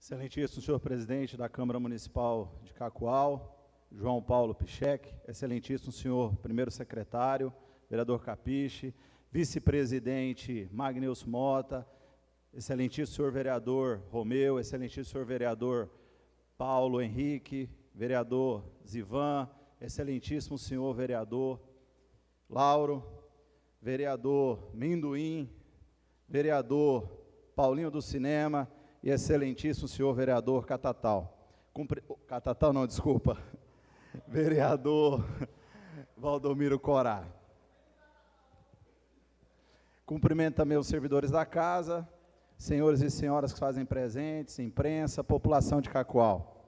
Excelentíssimo senhor presidente da Câmara Municipal de Cacoal, João Paulo Pichek, excelentíssimo senhor primeiro secretário, vereador Capiche, vice-presidente Magnilson Mota, excelentíssimo senhor vereador Romeu, excelentíssimo senhor vereador Paulo Henrique, vereador Zivan, excelentíssimo senhor vereador Lauro, vereador Minduim, vereador Paulinho do Cinema e excelentíssimo senhor vereador Catatal. Catatal não, desculpa. Vereador Valdomiro Corá. Cumprimento também os servidores da casa, senhores e senhoras que fazem presentes, imprensa, população de Cacoal.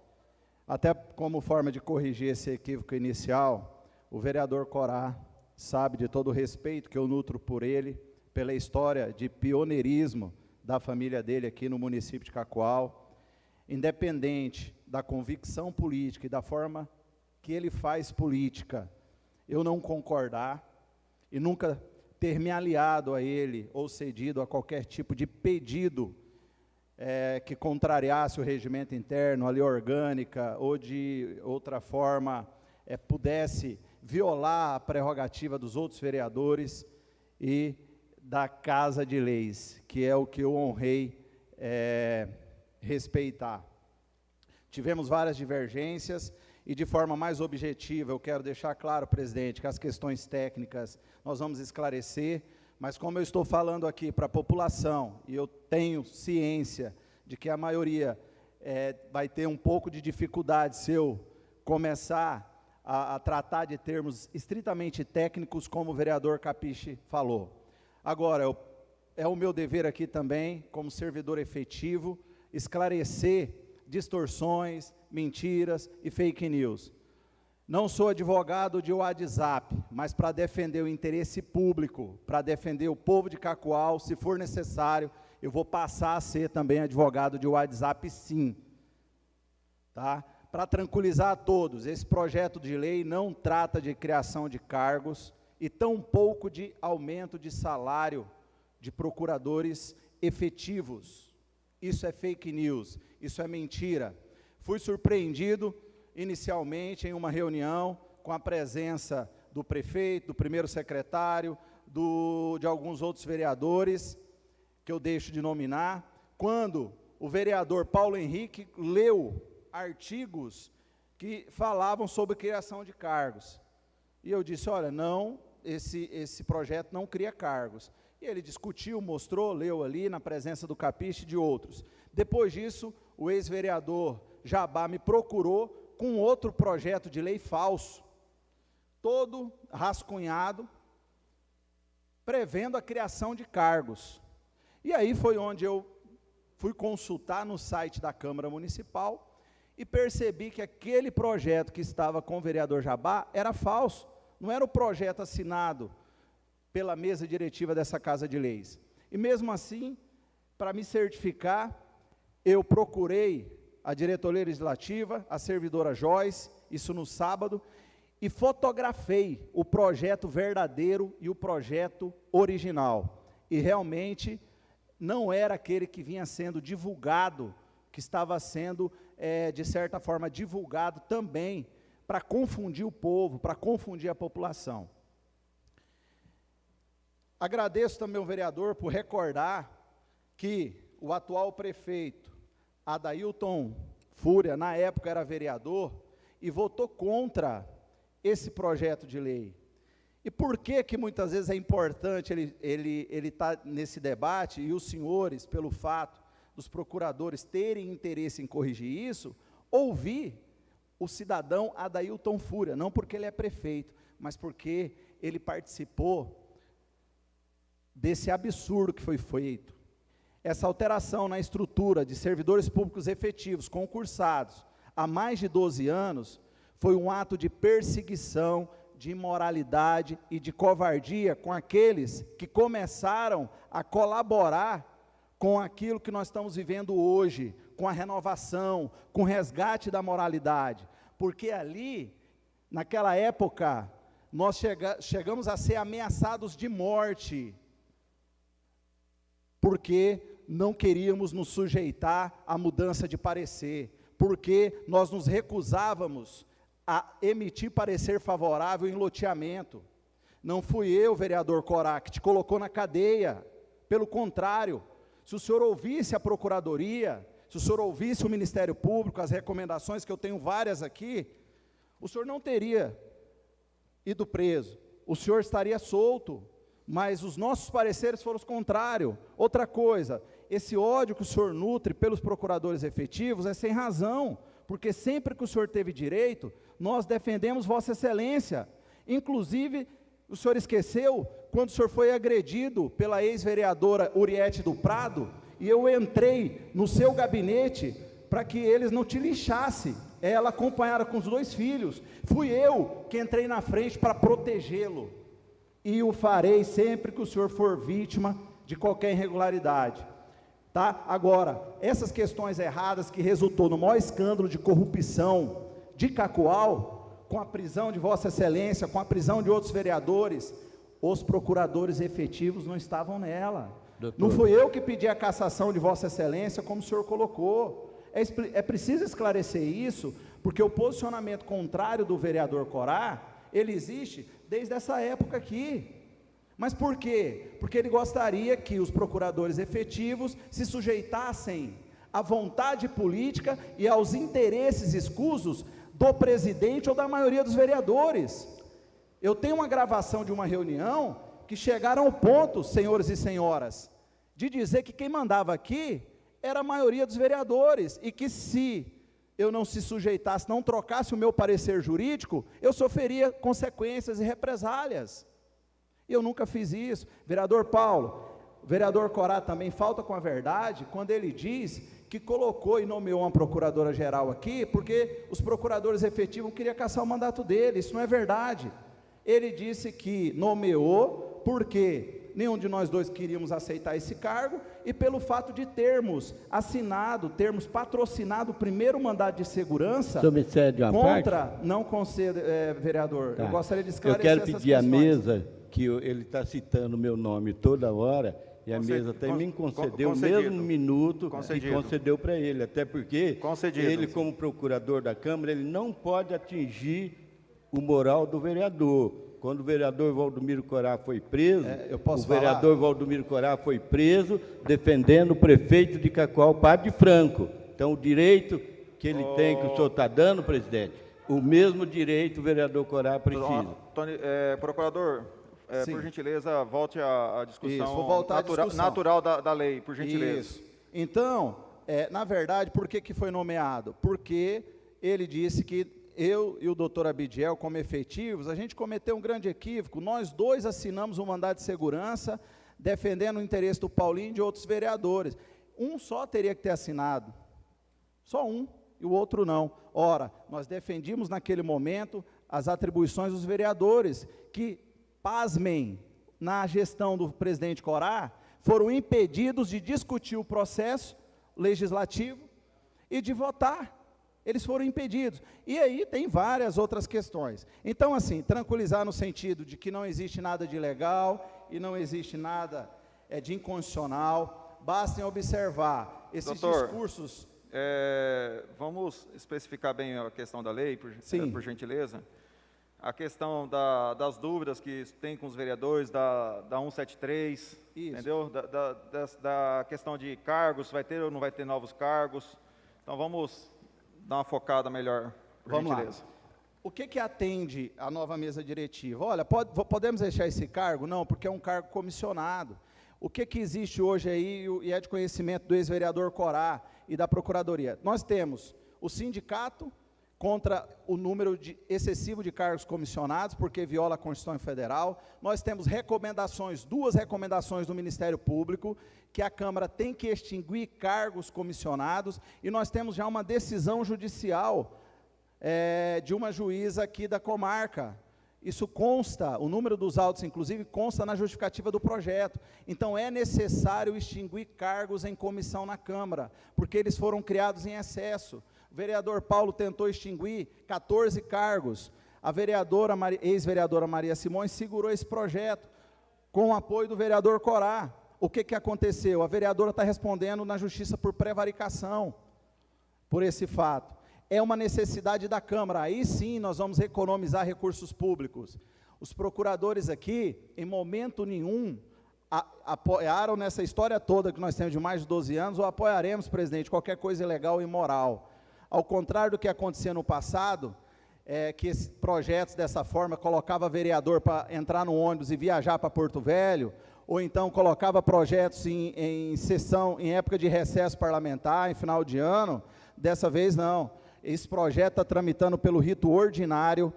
Até como forma de corrigir esse equívoco inicial, o vereador Corá sabe de todo o respeito que eu nutro por ele, pela história de pioneirismo da família dele aqui no município de Cacoal, independente da convicção política e da forma que ele faz política, eu não concordar e nunca ter me aliado a ele ou cedido a qualquer tipo de pedido que contrariasse o regimento interno, a lei orgânica ou de outra forma pudesse violar a prerrogativa dos outros vereadores e da Casa de Leis, que é o que eu honrei respeitar. Tivemos várias divergências e de forma mais objetiva, eu quero deixar claro, presidente, que as questões técnicas nós vamos esclarecer, mas como eu estou falando aqui para a população, e eu tenho ciência de que a maioria vai ter um pouco de dificuldade se eu começar a tratar de termos estritamente técnicos, como o vereador Capiche falou. Agora, é o meu dever aqui também, como servidor efetivo, esclarecer distorções, mentiras e fake news. Não sou advogado de WhatsApp, mas para defender o interesse público, para defender o povo de Cacoal, se for necessário, eu vou passar a ser também advogado de WhatsApp, sim. Tá? Para tranquilizar a todos, esse projeto de lei não trata de criação de cargos e tampouco de aumento de salário de procuradores efetivos. Isso é fake news, isso é mentira. Fui surpreendido inicialmente em uma reunião com a presença do prefeito, do primeiro secretário, de alguns outros vereadores, que eu deixo de nominar, quando o vereador Paulo Henrique leu artigos que falavam sobre criação de cargos. E eu disse, olha, não, esse projeto não cria cargos. E ele discutiu, mostrou, leu ali na presença do Capiche e de outros. Depois disso, o ex-vereador Jabá me procurou com outro projeto de lei falso, todo rascunhado, prevendo a criação de cargos. E aí foi onde eu fui consultar no site da Câmara Municipal e percebi que aquele projeto que estava com o vereador Jabá era falso. Não era o projeto assinado pela mesa diretiva dessa Casa de Leis. E mesmo assim, para me certificar, eu procurei a diretoria legislativa, a servidora Joyce, isso no sábado, e fotografei o projeto verdadeiro e o projeto original. E realmente não era aquele que vinha sendo divulgado, que estava sendo, de certa forma, divulgado também para confundir o povo, para confundir a população. Agradeço também ao vereador por recordar que o atual prefeito, Adailton Fúria, na época era vereador, e votou contra esse projeto de lei. E por que muitas vezes é importante ele estar nesse debate, e os senhores, pelo fato dos procuradores terem interesse em corrigir isso, ouvir o cidadão Adailton Fúria, não porque ele é prefeito, mas porque ele participou desse absurdo que foi feito. Essa alteração na estrutura de servidores públicos efetivos, concursados, há mais de 12 anos, foi um ato de perseguição, de imoralidade e de covardia com aqueles que começaram a colaborar com aquilo que nós estamos vivendo hoje, com a renovação, com o resgate da moralidade, porque ali, naquela época, nós chegamos a ser ameaçados de morte, porque não queríamos nos sujeitar à mudança de parecer, porque nós nos recusávamos a emitir parecer favorável em loteamento. Não fui eu, vereador Corá, que te colocou na cadeia. Pelo contrário, se o senhor ouvisse a Procuradoria, se o senhor ouvisse o Ministério Público, as recomendações, que eu tenho várias aqui, o senhor não teria ido preso, o senhor estaria solto, mas os nossos pareceres foram os contrários. Outra coisa, esse ódio que o senhor nutre pelos procuradores efetivos é sem razão, porque sempre que o senhor teve direito, nós defendemos Vossa Excelência. Inclusive, o senhor esqueceu quando o senhor foi agredido pela ex-vereadora Uriete do Prado, e eu entrei no seu gabinete para que eles não te linchassem, ela acompanhada com os 2 filhos, fui eu que entrei na frente para protegê-lo, e o farei sempre que o senhor for vítima de qualquer irregularidade, tá? Agora, essas questões erradas que resultou no maior escândalo de corrupção de Cacoal, com a prisão de Vossa Excelência, com a prisão de outros vereadores, os procuradores efetivos não estavam nela. Doutor, não fui eu que pedi a cassação de Vossa Excelência, como o senhor colocou. É preciso esclarecer isso, porque o posicionamento contrário do vereador Corá, ele existe desde essa época aqui. Mas por quê? Porque ele gostaria que os procuradores efetivos se sujeitassem à vontade política e aos interesses escusos do presidente ou da maioria dos vereadores. Eu tenho uma gravação de uma reunião que chegaram ao ponto, senhores e senhoras, de dizer que quem mandava aqui era a maioria dos vereadores, e que se eu não se sujeitasse, não trocasse o meu parecer jurídico, eu sofreria consequências e represálias. E eu nunca fiz isso. Vereador Paulo, o vereador Corá também falta com a verdade, quando ele diz que colocou e nomeou uma procuradora-geral aqui, porque os procuradores efetivos queriam caçar o mandato dele. Isso não é verdade. Ele disse que nomeou porque nenhum de nós dois queríamos aceitar esse cargo, e pelo fato de termos patrocinado o primeiro mandado de segurança contra, parte? Não concedo, vereador, tá. Eu gostaria de esclarecer essas questões. Eu quero pedir à mesa, que ele está citando o meu nome toda hora, e a mesa até me concedeu o mesmo minuto que concedeu para ele, até porque ele, como procurador da Câmara, ele não pode atingir o moral do vereador. Quando o vereador Valdomiro Corá foi preso, vereador Valdomiro Corá foi preso defendendo o prefeito de Cacoal, Padre Franco. Então, o direito que ele tem, que o senhor está dando, presidente, o mesmo direito o vereador Corá precisa. Procurador, por gentileza, volte à discussão. Isso, vou voltar natural da lei, por gentileza. Isso. Então, na verdade, por que foi nomeado? Porque ele disse que eu e o doutor Abidiel, como efetivos, a gente cometeu um grande equívoco. Nós dois assinamos um mandado de segurança, defendendo o interesse do Paulinho e de outros vereadores. Um só teria que ter assinado, só um, e o outro não. Ora, nós defendimos naquele momento as atribuições dos vereadores, que, pasmem, na gestão do presidente Corá, foram impedidos de discutir o processo legislativo e de votar. Eles foram impedidos. E aí tem várias outras questões. Então, assim, tranquilizar no sentido de que não existe nada de ilegal e não existe nada de inconstitucional. Basta observar esses discursos. Vamos especificar bem a questão da lei, por gentileza. A questão das dúvidas que tem com os vereadores, da 173, isso. Entendeu? Da questão de cargos, vai ter ou não vai ter novos cargos. Então, vamos dar uma focada melhor, por gentileza. Lá. O que atende a nova mesa diretiva? Olha, podemos deixar esse cargo? Não, porque é um cargo comissionado. O que existe hoje aí, e é de conhecimento do ex-vereador Corá e da Procuradoria? Nós temos o sindicato contra o número excessivo de cargos comissionados, porque viola a Constituição Federal. Nós temos duas recomendações do Ministério Público, que a Câmara tem que extinguir cargos comissionados, e nós temos já uma decisão judicial de uma juíza aqui da comarca. Isso consta, o número dos autos, inclusive, consta na justificativa do projeto. Então, é necessário extinguir cargos em comissão na Câmara, porque eles foram criados em excesso. O vereador Paulo tentou extinguir 14 cargos. A ex-vereadora Maria Simões segurou esse projeto, com o apoio do vereador Corá. o que aconteceu? A vereadora está respondendo na justiça por prevaricação, por esse fato. É uma necessidade da Câmara, aí sim nós vamos economizar recursos públicos. Os procuradores aqui, em momento nenhum, apoiaram nessa história toda que nós temos de mais de 12 anos, ou apoiaremos, presidente, qualquer coisa ilegal e imoral. Ao contrário do que acontecia no passado, que esses projetos dessa forma colocava vereador para entrar no ônibus e viajar para Porto Velho, ou então colocava projetos em sessão, em época de recesso parlamentar, em final de ano. Dessa vez não. Esse projeto está tramitando pelo rito ordinário,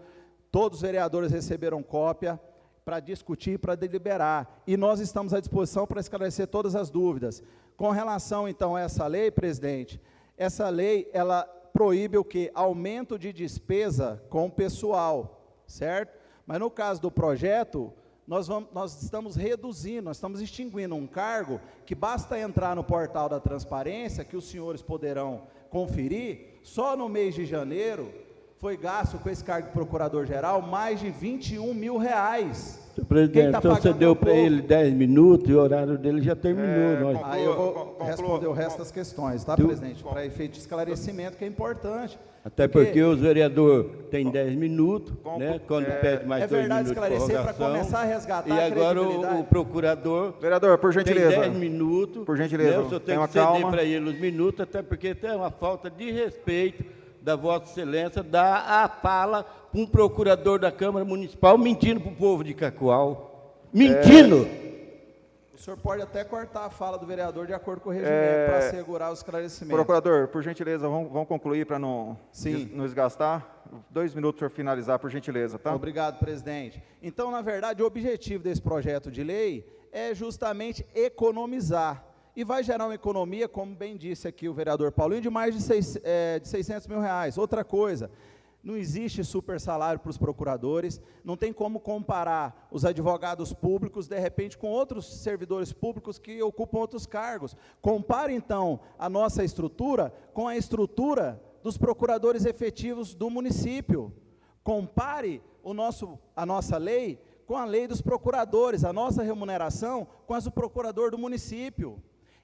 todos os vereadores receberam cópia para discutir, para deliberar, e nós estamos à disposição para esclarecer todas as dúvidas. Com relação, então, a essa lei, presidente, essa lei, ela proíbe o quê? Aumento de despesa com o pessoal, certo? Mas no caso do projeto, nós estamos reduzindo, nós estamos extinguindo um cargo que basta entrar no portal da transparência, que os senhores poderão conferir. Só no mês de janeiro foi gasto com esse cargo de procurador-geral mais de R$21 mil. Senhor presidente, então você deu para ele 10 minutos e o horário dele já terminou. Aí eu vou responder o resto das questões, tá, presidente? Para efeito de esclarecimento, que é importante. Até porque os vereadores têm 10 minutos, né? Quando pede mais 2 minutos de esclarecer para começar a resgatar e agora o procurador, vereador, por gentileza, tem 10 minutos, por gentileza, né? O senhor tem que ceder para ele os minutos, até porque tem uma falta de respeito da Vossa Excelência, dar a fala para um procurador da Câmara Municipal mentindo para o povo de Cacoal. Mentindo! O senhor pode até cortar a fala do vereador de acordo com o regimento, para assegurar o esclarecimento. Procurador, por gentileza, vamos concluir para não desgastar. 2 minutos para finalizar, por gentileza, tá? Obrigado, presidente. Então, na verdade, o objetivo desse projeto de lei é justamente economizar. E vai gerar uma economia, como bem disse aqui o vereador Paulinho, de mais de 600 mil reais. Outra coisa, não existe super salário para os procuradores, não tem como comparar os advogados públicos, de repente, com outros servidores públicos que ocupam outros cargos. Compare, então, a nossa estrutura com a estrutura dos procuradores efetivos do município. Compare a nossa lei com a lei dos procuradores, a nossa remuneração com as do procurador do município.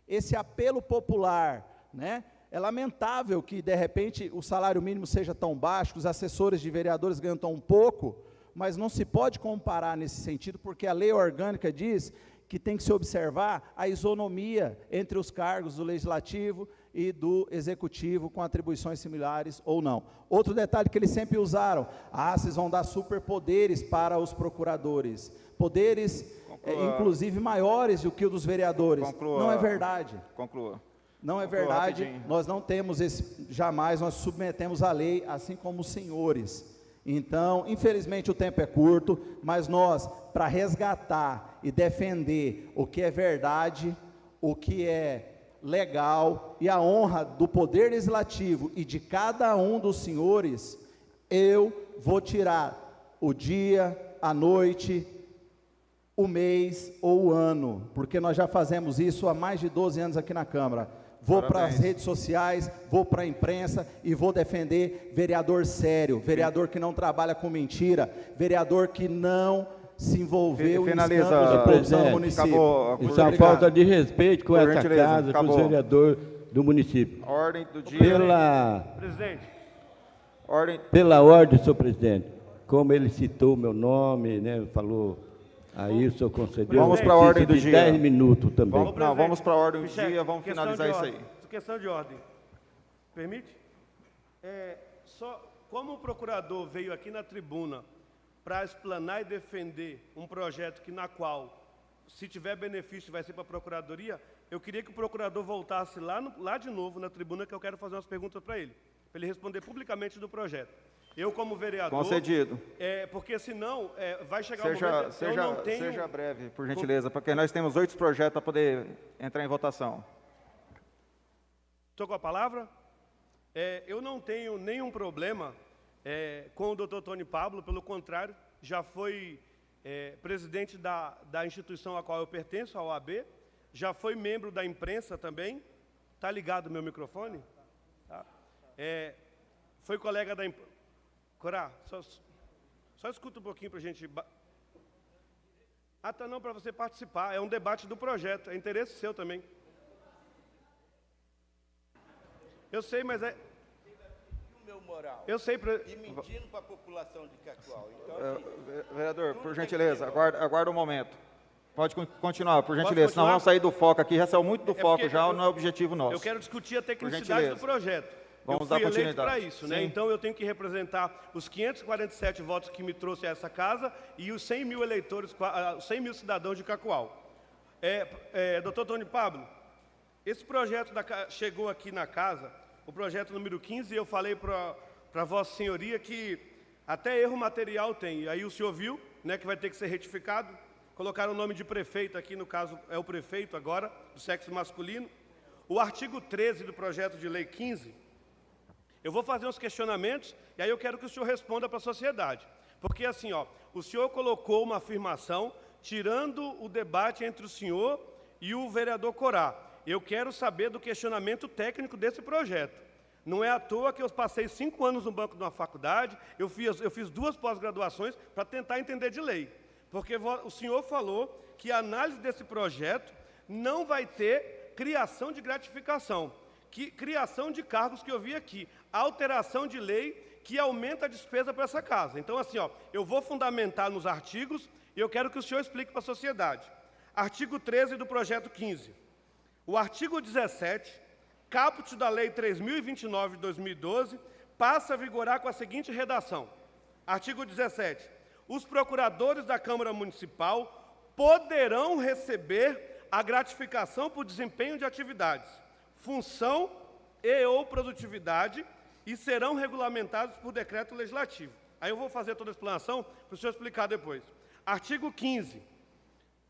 Esse apelo popular, né? É lamentável que, de repente, o salário mínimo seja tão baixo, que os assessores de vereadores ganham tão pouco, mas não se pode comparar nesse sentido, porque a lei orgânica diz que tem que se observar a isonomia entre os cargos do Legislativo e do Executivo, com atribuições similares ou não. Outro detalhe que eles sempre usaram, vocês vão dar superpoderes para os procuradores, poderes inclusive maiores do que o dos vereadores. Não é verdade. Conclua. Não é verdade, nós não temos jamais nós submetemos a lei, assim como os senhores. Então, infelizmente o tempo é curto, mas nós, para resgatar e defender o que é verdade, o que é legal e a honra do Poder Legislativo e de cada um dos senhores, eu vou tirar o dia, a noite, o mês ou o ano, porque nós já fazemos isso há mais de 12 anos aqui na Câmara. Vou para as redes sociais, vou para a imprensa e vou defender vereador sério, vereador que não trabalha com mentira, vereador que não se envolveu em escândalos de corrupção no município. Isso é uma falta de respeito com essa casa, com os vereadores do município. Ordem do dia. Pela ordem, senhor presidente, como ele citou meu nome, né, falou... Aí o senhor concedeu. Vamos para a ordem do dia. 10 minutos também. Vamos para a ordem do dia, vamos finalizar isso aí. Questão de ordem. Permite? Como o procurador veio aqui na tribuna para explanar e defender um projeto na qual, se tiver benefício, vai ser para a procuradoria, eu queria que o procurador voltasse lá de novo na tribuna, que eu quero fazer umas perguntas para ele responder publicamente do projeto. Eu, como vereador... Concedido. Porque senão vai chegar um momento... eu não tenho... Seja breve, por gentileza, porque nós temos 8 projetos para poder entrar em votação. Estou com a palavra? Eu não tenho nenhum problema com o doutor Tony Pablo, pelo contrário, já foi presidente da instituição a qual eu pertenço, a OAB, já foi membro da imprensa também. Está ligado o meu microfone? Tá. Foi colega da imprensa. Corá, só escuta um pouquinho para a gente... Ah, tá, não, para você participar. É um debate do projeto, é interesse seu também. Eu sei, mas é... O meu moral. Eu sei... E mentindo para a população de Cacoal. Então, vereador, por gentileza, aguarda um momento. Pode continuar, por gentileza, continuar? senão vamos sair do foco aqui, já saiu muito do foco, já não é objetivo nosso. Eu quero discutir a tecnicidade do projeto. Vamos dar continuidade. Para isso, né? Então eu tenho que representar os 547 votos que me trouxe a essa casa e os 100 mil eleitores, 100 mil cidadãos de Cacoal. Doutor Tony Pablo, esse projeto chegou aqui na casa, o projeto número 15, e eu falei para Vossa Senhoria que até erro material tem. E aí o senhor viu, né, que vai ter que ser retificado. Colocaram o nome de prefeito aqui, no caso é o prefeito agora, do sexo masculino. O artigo 13 do projeto de lei 15, eu vou fazer uns questionamentos e aí eu quero que o senhor responda para a sociedade. Porque assim, ó, o senhor colocou uma afirmação tirando o debate entre o senhor e o vereador Corá. Eu quero saber do questionamento técnico desse projeto. Não é à toa que eu passei 5 anos no banco de uma faculdade, eu fiz 2 pós-graduações para tentar entender de lei. Porque o senhor falou que a análise desse projeto não vai ter criação de gratificação, criação de cargos que eu vi aqui, alteração de lei que aumenta a despesa para essa casa. Então, assim, ó, eu vou fundamentar nos artigos e eu quero que o senhor explique para a sociedade. Artigo 13 do projeto 15. O artigo 17, caput da Lei 3.029 de 2012, passa a vigorar com a seguinte redação. Artigo 17. Os procuradores da Câmara Municipal poderão receber a gratificação por desempenho de atividades, função e ou produtividade e serão regulamentados por decreto legislativo. Aí eu vou fazer toda a explanação para o senhor explicar depois. Artigo 15.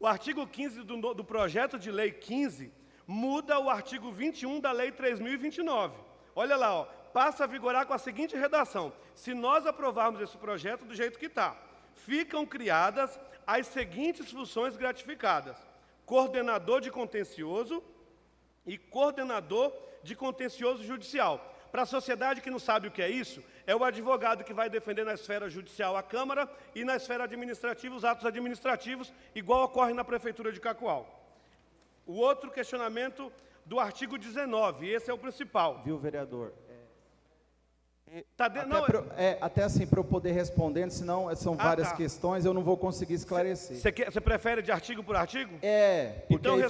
O artigo 15 do projeto de lei 15 muda o artigo 21 da Lei 3.029. Olha lá, ó, passa a vigorar com a seguinte redação. Se nós aprovarmos esse projeto do jeito que está, ficam criadas as seguintes funções gratificadas: coordenador de contencioso e coordenador de contencioso judicial. Para a sociedade que não sabe o que é isso, é o advogado que vai defender na esfera judicial a Câmara e na esfera administrativa os atos administrativos, igual ocorre na Prefeitura de Cacoal. O outro questionamento do artigo 19, esse é o principal. Viu, vereador? Até assim, para eu poder responder, senão são várias questões, eu não vou conseguir esclarecer. Você prefere de artigo por artigo? Porque então, aí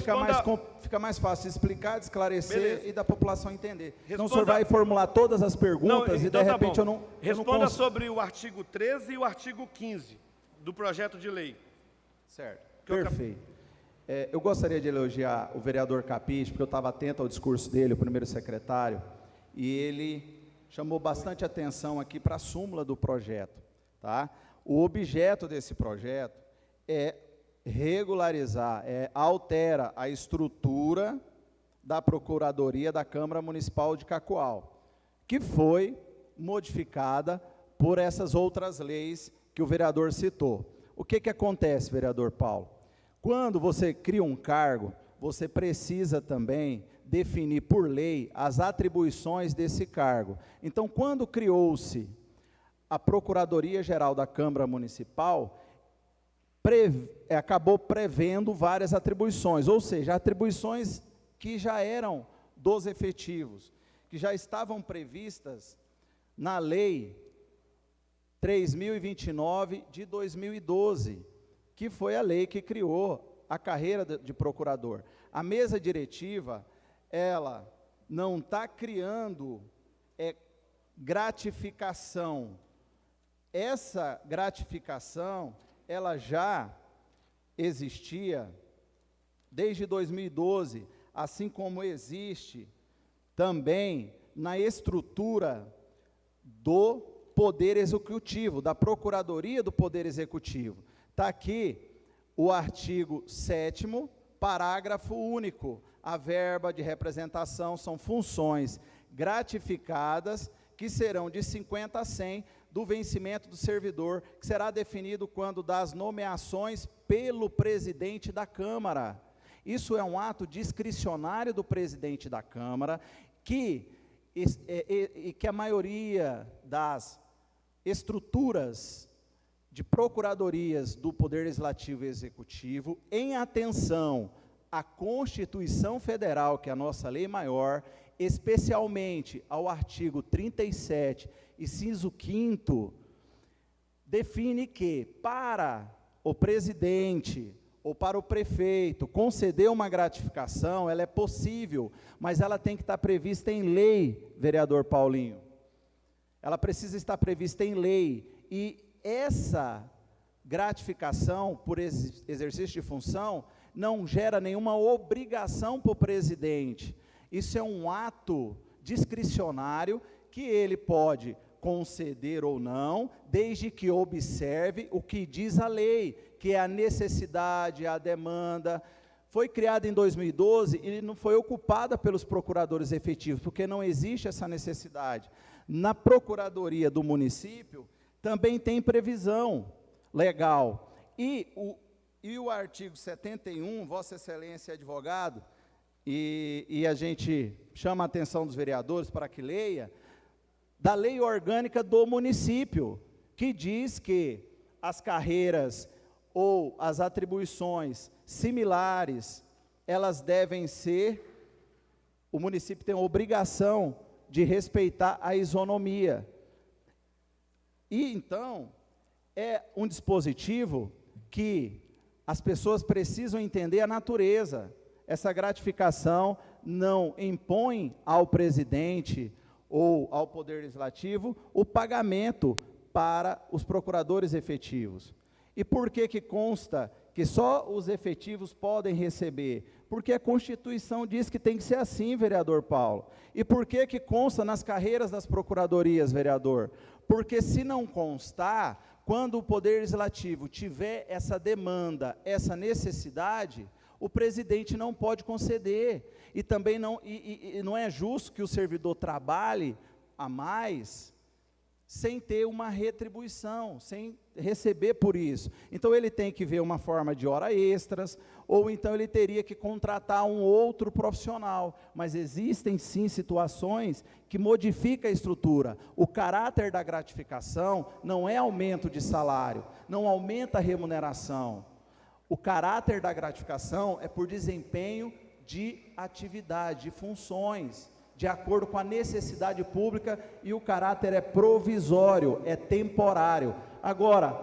fica mais fácil de explicar, de esclarecer. Beleza. E da população entender. Então o senhor vai formular todas as perguntas e de repente eu não... Responda sobre o artigo 13 e o artigo 15 do projeto de lei. Certo, perfeito. Eu gostaria de elogiar o vereador Capich, porque eu estava atento ao discurso dele, o primeiro secretário, e ele chamou bastante atenção aqui para a súmula do projeto. Tá? O objeto desse projeto é regularizar, altera a estrutura da Procuradoria da Câmara Municipal de Cacoal, que foi modificada por essas outras leis que o vereador citou. O que acontece, vereador Paulo? Quando você cria um cargo, você precisa também definir por lei as atribuições desse cargo. Então, quando criou-se a Procuradoria-Geral da Câmara Municipal, acabou prevendo várias atribuições, ou seja, atribuições que já eram dos efetivos, que já estavam previstas na Lei 3.029 de 2012, que foi a lei que criou a carreira de procurador. A mesa diretiva, ela não está criando gratificação. Essa gratificação, ela já existia desde 2012, assim como existe também na estrutura do Poder Executivo, da Procuradoria do Poder Executivo. Está aqui o artigo 7º, parágrafo único. A verba de representação são funções gratificadas que serão de 50 a 100 do vencimento do servidor, que será definido quando das nomeações pelo presidente da Câmara. Isso é um ato discricionário do presidente da Câmara, que a maioria das estruturas de procuradorias do Poder Legislativo e Executivo, em atenção à Constituição Federal, que é a nossa lei maior, especialmente ao artigo 37, inciso 5º, define que, para o presidente ou para o prefeito conceder uma gratificação, ela é possível, mas ela tem que estar prevista em lei, vereador Paulinho. Ela precisa estar prevista em lei, e essa gratificação por exercício de função não gera nenhuma obrigação para o presidente. Isso é um ato discricionário que ele pode conceder ou não, desde que observe o que diz a lei, que é a necessidade, a demanda. Foi criada em 2012 e não foi ocupada pelos procuradores efetivos, porque não existe essa necessidade. Na procuradoria do município, também tem previsão legal. E o artigo 71, Vossa Excelência advogado, e a gente chama a atenção dos vereadores para que leia, da lei orgânica do município, que diz que as carreiras ou as atribuições similares, elas devem ser, o município tem a obrigação de respeitar a isonomia. E então, é um dispositivo que as pessoas precisam entender a natureza. Essa gratificação não impõe ao presidente ou ao Poder Legislativo o pagamento para os procuradores efetivos. E por que consta que só os efetivos podem receber? Porque a Constituição diz que tem que ser assim, vereador Paulo. E por que consta nas carreiras das procuradorias, vereador? Porque se não constar, quando o Poder Legislativo tiver essa demanda, essa necessidade, o presidente não pode conceder. E também não é justo que o servidor trabalhe a mais sem ter uma retribuição, sem receber por isso. Então ele tem que ver uma forma de hora extras, ou então ele teria que contratar um outro profissional. Mas existem sim situações que modificam a estrutura. O caráter da gratificação não é aumento de salário, não aumenta a remuneração. O caráter da gratificação é por desempenho de atividade, de funções, de acordo com a necessidade pública, e o caráter é provisório, é temporário. Agora,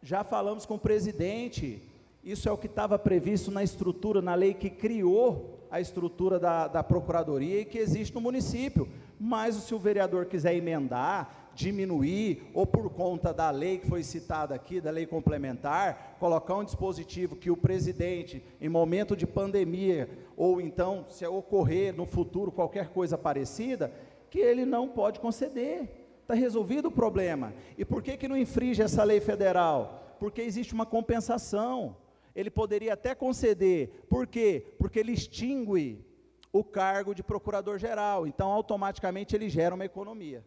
já falamos com o presidente, isso é o que estava previsto na estrutura, na lei que criou a estrutura da Procuradoria e que existe no município. Mas se o vereador quiser emendar, diminuir, ou por conta da lei que foi citada aqui, da lei complementar, colocar um dispositivo que o presidente, em momento de pandemia, ou então, se ocorrer no futuro qualquer coisa parecida, que ele não pode conceder. Está resolvido o problema. E por que não infringe essa lei federal? Porque existe uma compensação. Ele poderia até conceder. Por quê? Porque ele extingue o cargo de procurador-geral. Então, automaticamente, ele gera uma economia.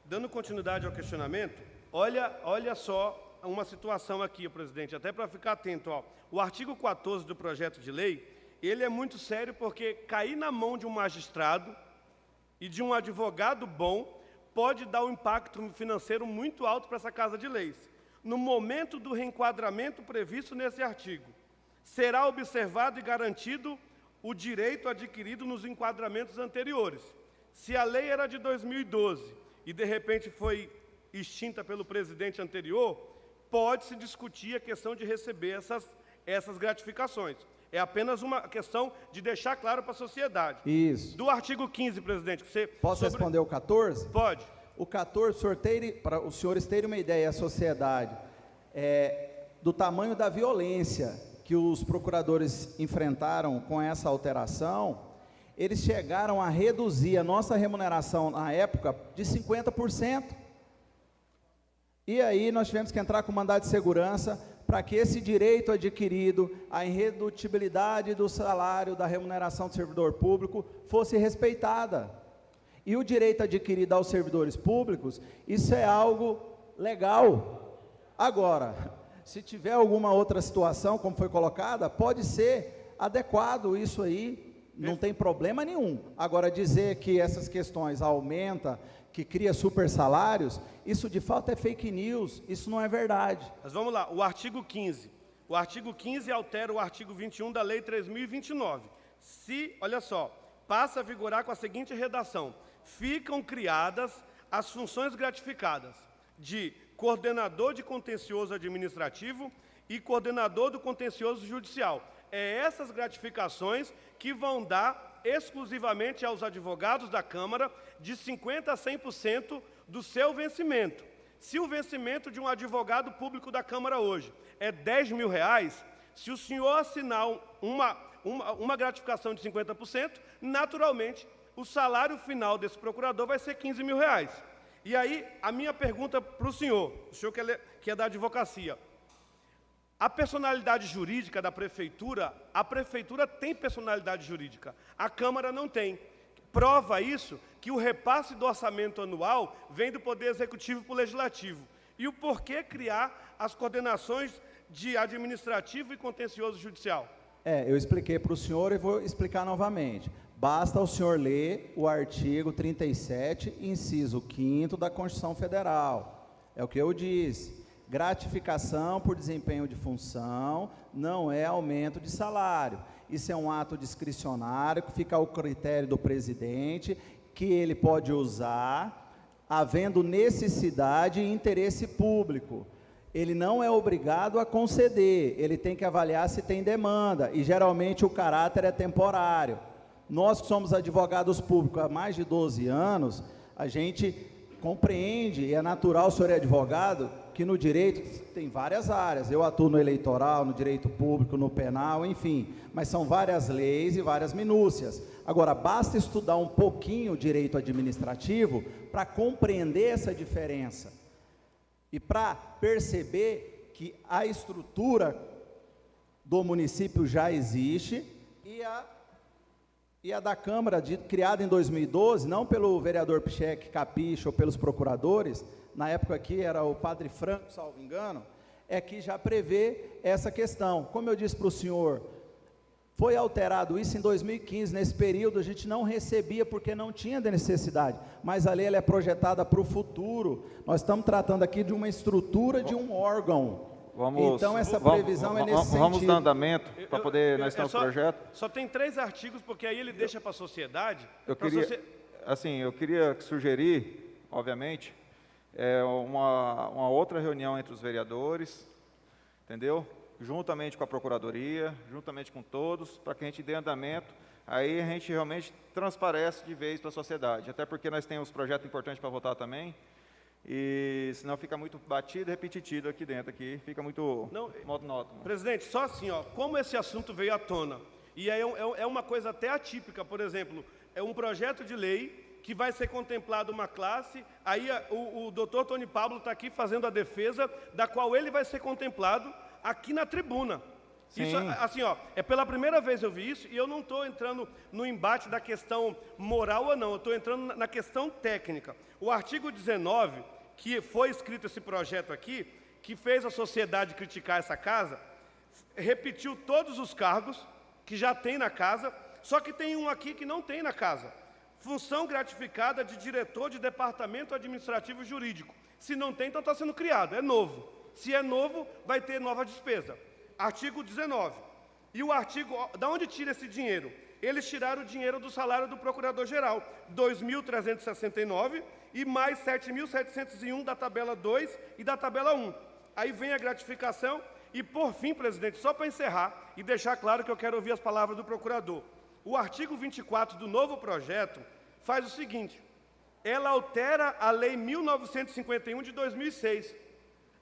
Dando continuidade ao questionamento, olha só uma situação aqui, presidente, até para ficar atento. O artigo 14 do projeto de lei, ele é muito sério, porque cair na mão de um magistrado e de um advogado bom pode dar um impacto financeiro muito alto para essa Casa de Leis. No momento do reenquadramento previsto nesse artigo, será observado e garantido o direito adquirido nos enquadramentos anteriores. Se a lei era de 2012 e, de repente, foi extinta pelo presidente anterior, pode-se discutir a questão de receber essas gratificações. É apenas uma questão de deixar claro para a sociedade. Isso. Do artigo 15, presidente, que você... Posso responder o 14? Pode. O 14, para os senhores terem uma ideia, a sociedade, do tamanho da violência que os procuradores enfrentaram com essa alteração, eles chegaram a reduzir a nossa remuneração na época de 50%. E aí nós tivemos que entrar com mandado de segurança para que esse direito adquirido, a irredutibilidade do salário, da remuneração do servidor público, fosse respeitada. E o direito adquirido aos servidores públicos, isso é algo legal. Agora, se tiver alguma outra situação, como foi colocada, pode ser adequado isso aí, Não tem problema nenhum. Agora, dizer que essas questões aumentam, que cria super salários, isso de fato é fake news, isso não é verdade. Mas vamos lá, o artigo 15. O artigo 15 altera o artigo 21 da Lei 3.029. Olha só, passa a vigorar com a seguinte redação: ficam criadas as funções gratificadas de coordenador de contencioso administrativo e coordenador do contencioso judicial. É essas gratificações que vão dar exclusivamente aos advogados da Câmara de 50% a 100% do seu vencimento. Se o vencimento de um advogado público da Câmara hoje é R$10.000, se o senhor assinar uma gratificação de 50%, naturalmente, o salário final desse procurador vai ser R$15.000. E aí, a minha pergunta para o senhor que é da advocacia: a personalidade jurídica da prefeitura, a prefeitura tem personalidade jurídica, a Câmara não tem. Prova isso que o repasse do orçamento anual vem do Poder Executivo para o Legislativo. E o porquê criar as coordenações de administrativo e contencioso judicial? Eu expliquei para o senhor e vou explicar novamente. Basta o senhor ler o artigo 37, inciso 5º da Constituição Federal. É o que eu disse. Gratificação por desempenho de função não é aumento de salário. Isso é um ato discricionário que fica ao critério do presidente, que ele pode usar, havendo necessidade e interesse público. Ele não é obrigado a conceder, ele tem que avaliar se tem demanda, e geralmente o caráter é temporário. Nós que somos advogados públicos há mais de 12 anos, a gente compreende, e é natural, o senhor é advogado, que no direito tem várias áreas. Eu atuo no eleitoral, no direito público, no penal, enfim, mas são várias leis e várias minúcias. Agora, basta estudar um pouquinho o direito administrativo para compreender essa diferença e para perceber que a estrutura do município já existe e a da Câmara, criada em 2012, não pelo vereador Pichek Capicho ou pelos procuradores, na época aqui era o padre Franco, salvo engano, é que já prevê essa questão. Como eu disse para o senhor, foi alterado isso em 2015, nesse período a gente não recebia porque não tinha necessidade, mas a lei ela é projetada para o futuro. Nós estamos tratando aqui de uma estrutura de um órgão. Então essa previsão é nesse sentido. Vamos dar andamento para poder nós termos o projeto. Só tem 3 artigos, porque aí ele deixa para a sociedade. Eu queria sugerir, obviamente, uma outra reunião entre os vereadores, entendeu? Juntamente com a Procuradoria, juntamente com todos, para que a gente dê andamento, aí a gente realmente transparece de vez para a sociedade, até porque nós temos projeto importante para votar também, e senão fica muito batido e repetitivo aqui dentro, fica muito monótono. Presidente, só assim, como esse assunto veio à tona, e aí é uma coisa até atípica, por exemplo, é um projeto de lei que vai ser contemplado uma classe, aí o doutor Tony Pablo está aqui fazendo a defesa, da qual ele vai ser contemplado aqui na tribuna. Sim. Isso, assim, é pela primeira vez eu vi isso, e eu não estou entrando no embate da questão moral ou não, eu estou entrando na questão técnica. O artigo 19, que foi escrito esse projeto aqui, que fez a sociedade criticar essa casa, repetiu todos os cargos que já tem na casa, só que tem um aqui que não tem na casa. Função gratificada de diretor de departamento administrativo jurídico. Se não tem, então está sendo criado, é novo. Se é novo, vai ter nova despesa. Artigo 19. E o artigo, da onde tira esse dinheiro? Eles tiraram o dinheiro do salário do Procurador-Geral, 2.369 e mais 7.701 da tabela 2 e da tabela 1. Aí vem a gratificação e, por fim, presidente, só para encerrar e deixar claro que eu quero ouvir as palavras do procurador. O artigo 24 do novo projeto faz o seguinte: ela altera a Lei 1951 de 2006.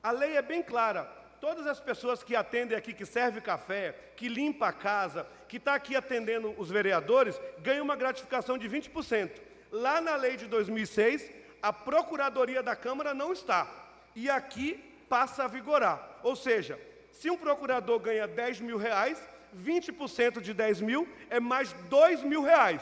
A lei é bem clara. Todas as pessoas que atendem aqui, que servem café, que limpa a casa, que está aqui atendendo os vereadores, ganham uma gratificação de 20%. Lá na lei de 2006, a Procuradoria da Câmara não está. E aqui passa a vigorar. Ou seja, se um procurador ganha R$10.000, 20% de 10 mil é mais R$2.000.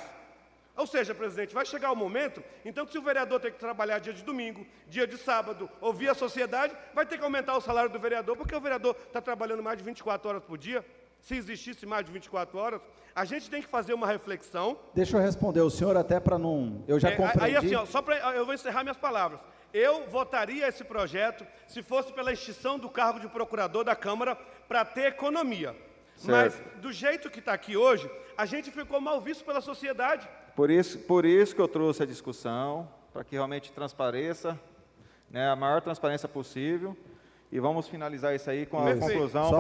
Ou seja, presidente, vai chegar o momento, então, que se o vereador tem que trabalhar dia de domingo, dia de sábado, ouvir a sociedade, vai ter que aumentar o salário do vereador, porque o vereador está trabalhando mais de 24 horas por dia. se existisse mais de 24 horas, a gente tem que fazer uma reflexão. Deixa eu responder o senhor até para não... Eu já compreendi. Aí assim, ó, eu vou encerrar minhas palavras. Eu votaria esse projeto se fosse pela extinção do cargo de procurador da Câmara para ter economia. Certo. Mas, do jeito que está aqui hoje, a gente ficou mal visto pela sociedade. Por isso que eu trouxe a discussão, para que realmente transpareça, né, a maior transparência possível. E vamos finalizar isso aí com a conclusão,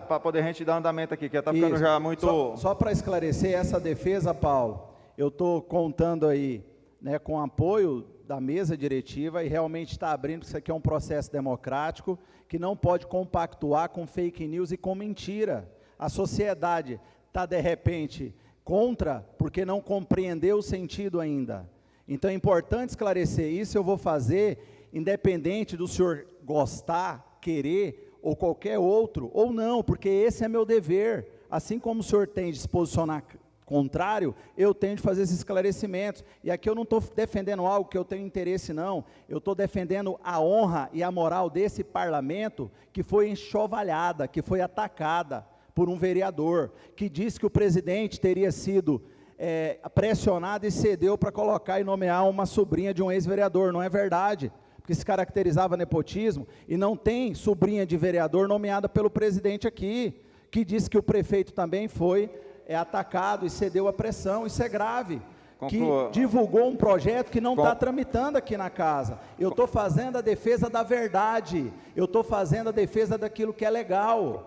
para poder a gente dar andamento aqui, que já está ficando já muito... Só para esclarecer essa defesa, Paulo, eu estou contando aí, né, com apoio da mesa diretiva e realmente está abrindo, isso aqui é um processo democrático que não pode compactuar com fake news e com mentira. A sociedade está, de repente, contra, porque não compreendeu o sentido ainda. Então é importante esclarecer isso, eu vou fazer, independente do senhor gostar, querer, ou qualquer outro, ou não, porque esse é meu dever. Assim como o senhor tem de se posicionar contrário, eu tenho de fazer esses esclarecimentos. E aqui eu não estou defendendo algo que eu tenho interesse, não. Eu estou defendendo a honra e a moral desse parlamento, que foi enxovalhada, que foi atacada por um vereador, que disse que o presidente teria sido pressionado e cedeu para colocar e nomear uma sobrinha de um ex-vereador. Não é verdade, porque se caracterizava nepotismo, e não tem sobrinha de vereador nomeada pelo presidente aqui, que disse que o prefeito também foi atacado e cedeu à pressão. Isso é grave. Conclua. Que divulgou um projeto que não está tramitando aqui na casa. Eu estou fazendo a defesa da verdade, eu estou fazendo a defesa daquilo que é legal.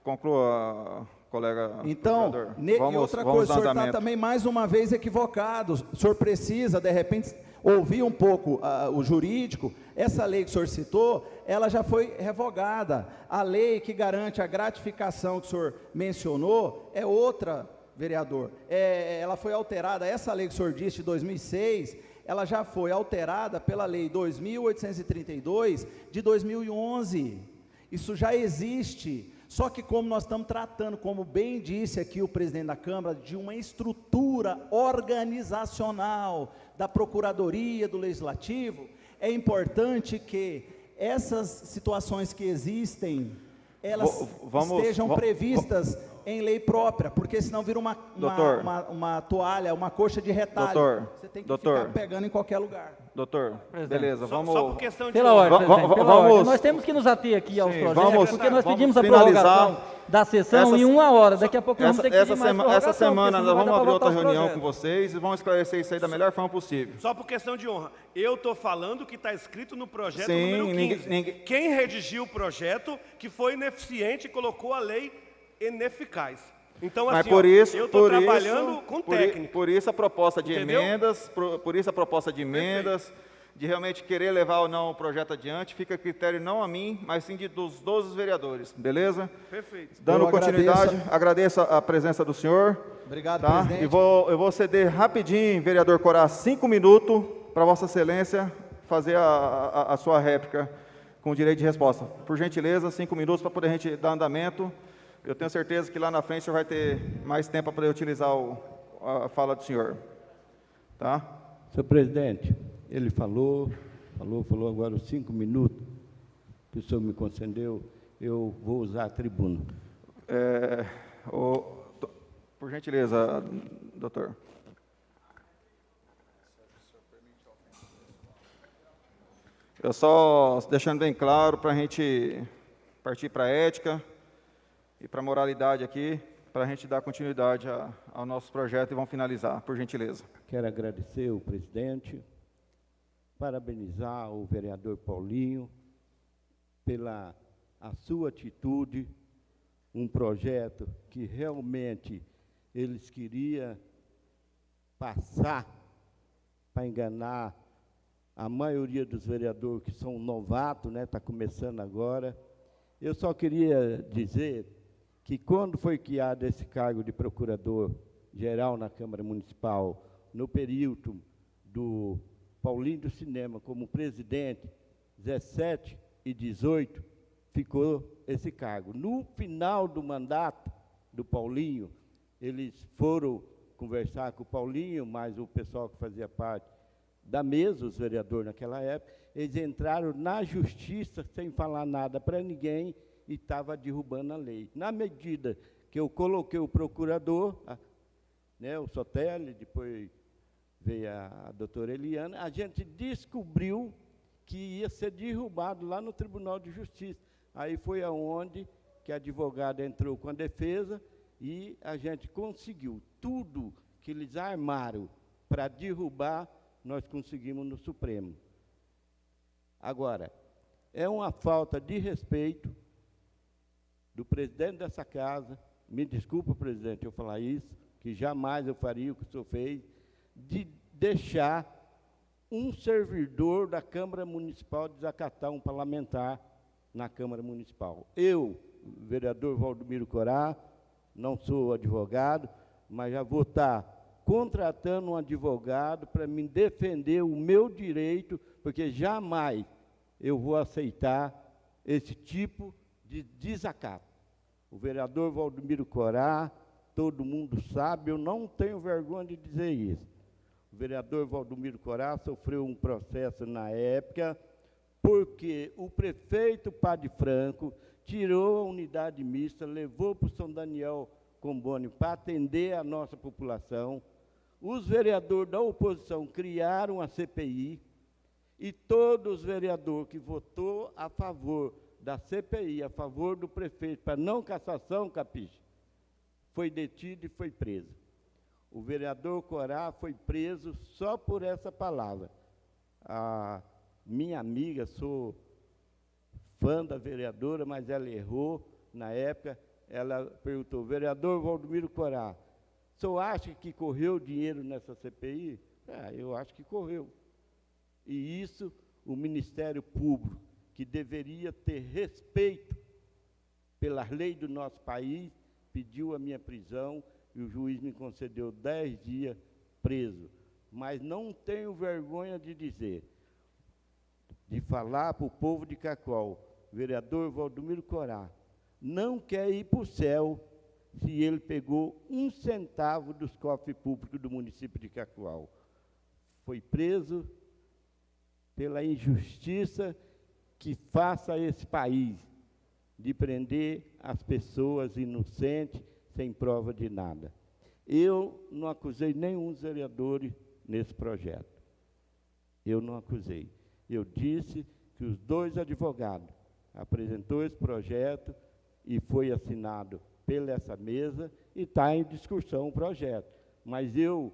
Conclua, colega. Então, e outra coisa, o senhor está também mais uma vez equivocado. O senhor precisa, de repente, ouvir um pouco o jurídico. Essa lei que o senhor citou, ela já foi revogada. A lei que garante a gratificação que o senhor mencionou é outra, vereador. Ela foi alterada, essa lei que o senhor disse de 2006, ela já foi alterada pela lei 2.832 de 2011. Isso já existe. Só que como nós estamos tratando, como bem disse aqui o presidente da Câmara, de uma estrutura organizacional da Procuradoria, do Legislativo, é importante que essas situações que existem, elas estejam previstas em lei própria, porque senão vira uma toalha, uma coxa de retalho. Doutor, você tem que ficar pegando em qualquer lugar. Doutor, beleza, vamos... Só por questão de... Pela ordem, presidente, pela ordem. Nós temos que nos ater aqui aos projetos, porque nós pedimos a prorrogação da sessão em 1 hora. Daqui a pouco nós vamos ter que pedir mais prorrogação. Essa semana nós vamos abrir outra reunião com vocês e vamos esclarecer isso aí da melhor forma possível. Só por questão de honra. Eu estou falando o que está escrito no projeto número 15. Quem redigiu o projeto, que foi ineficiente e colocou a lei ineficaz. Então, assim, eu estou trabalhando com técnica. Por isso a proposta de emendas, de realmente querer levar ou não o projeto adiante, fica a critério não a mim, mas sim dos 12 vereadores, beleza? Perfeito. Dando continuidade, agradeço a presença do senhor. Obrigado, tá? presidente. E eu vou ceder rapidinho, vereador Corá, 5 minutos para Vossa Excelência fazer a sua réplica com direito de resposta. Por gentileza, 5 minutos para poder a gente dar andamento. Eu tenho certeza que lá na frente o senhor vai ter mais tempo para poder utilizar a fala do senhor. Tá? Senhor presidente, ele falou agora os 5 minutos que o senhor me concedeu, eu vou usar a tribuna. Por gentileza, doutor. Eu só deixando bem claro para a gente partir para a ética e para a moralidade aqui, para a gente dar continuidade ao nosso projeto e vamos finalizar, por gentileza. Quero agradecer o presidente, parabenizar o vereador Paulinho pela a sua atitude, um projeto que realmente eles queriam passar para enganar a maioria dos vereadores que são novatos, né, está começando agora. Eu só queria dizer que quando foi criado esse cargo de procurador-geral na Câmara Municipal, no período do Paulinho do Cinema como presidente, 17 e 18, ficou esse cargo. No final do mandato do Paulinho, eles foram conversar com o Paulinho, mas o pessoal que fazia parte da mesa, os vereadores naquela época, eles entraram na justiça sem falar nada para ninguém e estava derrubando a lei. Na medida que eu coloquei o procurador, né, o Sotelli, depois veio a doutora Eliana, a gente descobriu que ia ser derrubado lá no Tribunal de Justiça. Aí foi aonde que a advogada entrou com a defesa e a gente conseguiu. Tudo que eles armaram para derrubar, nós conseguimos no Supremo. Agora, é uma falta de respeito do presidente dessa casa, me desculpa, presidente, eu falar isso, que jamais eu faria o que o senhor fez, de deixar um servidor da Câmara Municipal desacatar um parlamentar na Câmara Municipal. Eu, vereador Valdomiro Corá, não sou advogado, mas já vou estar contratando um advogado para me defender o meu direito, porque jamais eu vou aceitar esse tipo de desacato. O vereador Valdomiro Corá, todo mundo sabe, eu não tenho vergonha de dizer isso. O vereador Valdomiro Corá sofreu um processo na época, porque o prefeito Padre Franco tirou a unidade mista, levou para o São Daniel Comboni para atender a nossa população. Os vereadores da oposição criaram a CPI, e todos os vereadores que votou a favor da CPI, a favor do prefeito, para não cassação, capiche, foi detido e foi preso. O vereador Corá foi preso só por essa palavra. A minha amiga, sou fã da vereadora, mas ela errou na época. Ela perguntou, vereador Valdomiro Corá, o senhor acha que correu dinheiro nessa CPI? Eu acho que correu. E isso, o Ministério Público, que deveria ter respeito pelas leis do nosso país, pediu a minha prisão e o juiz me concedeu 10 dias preso. Mas não tenho vergonha de dizer, de falar para o povo de Cacoal, vereador Valdomiro Corá, não quer ir para o céu se ele pegou 1 centavo dos cofres públicos do município de Cacoal. Foi preso pela injustiça que faça esse país, de prender as pessoas inocentes, sem prova de nada. Eu não acusei nenhum dos vereadores nesse projeto. Eu não acusei. Eu disse que os 2 advogados apresentou esse projeto e foi assinado pela essa mesa e está em discussão o projeto. Mas eu,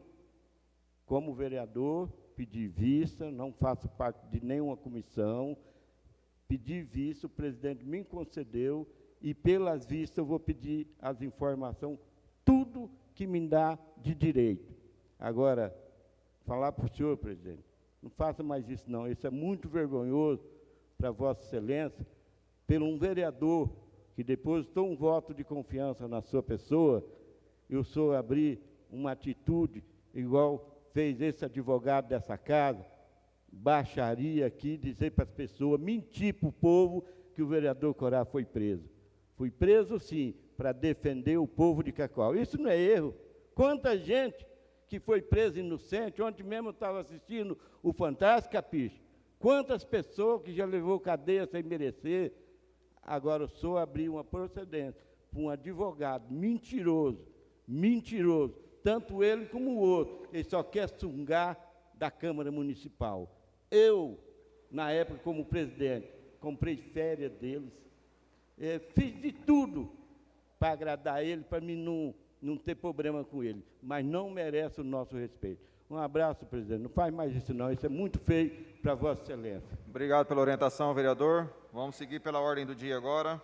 como vereador, pedi vista, não faço parte de nenhuma comissão, pedi vista, o presidente me concedeu, e pelas vistas eu vou pedir as informações, tudo que me dá de direito. Agora, falar para o senhor, presidente, não faça mais isso não, isso é muito vergonhoso para Vossa Excelência, pelo um vereador que depositou um voto de confiança na sua pessoa, e o senhor abrir uma atitude igual fez esse advogado dessa casa, baixaria aqui, dizer para as pessoas, mentir para o povo que o vereador Corá foi preso. Fui preso, sim, para defender o povo de Cacoal. Isso não é erro. Quanta gente que foi presa inocente, ontem mesmo eu estava assistindo o Fantástico, capiche. Quantas pessoas que já levou cadeia sem merecer. Agora o senhor abriu uma procedência para um advogado mentiroso, tanto ele como o outro, ele só quer sungar da Câmara Municipal. Eu, na época, como presidente, comprei férias deles, fiz de tudo para agradar ele, para mim não ter problema com ele, mas não merece o nosso respeito. Um abraço, presidente. Não faz mais isso não, isso é muito feio para Vossa Excelência. Obrigado pela orientação, vereador. Vamos seguir pela ordem do dia agora.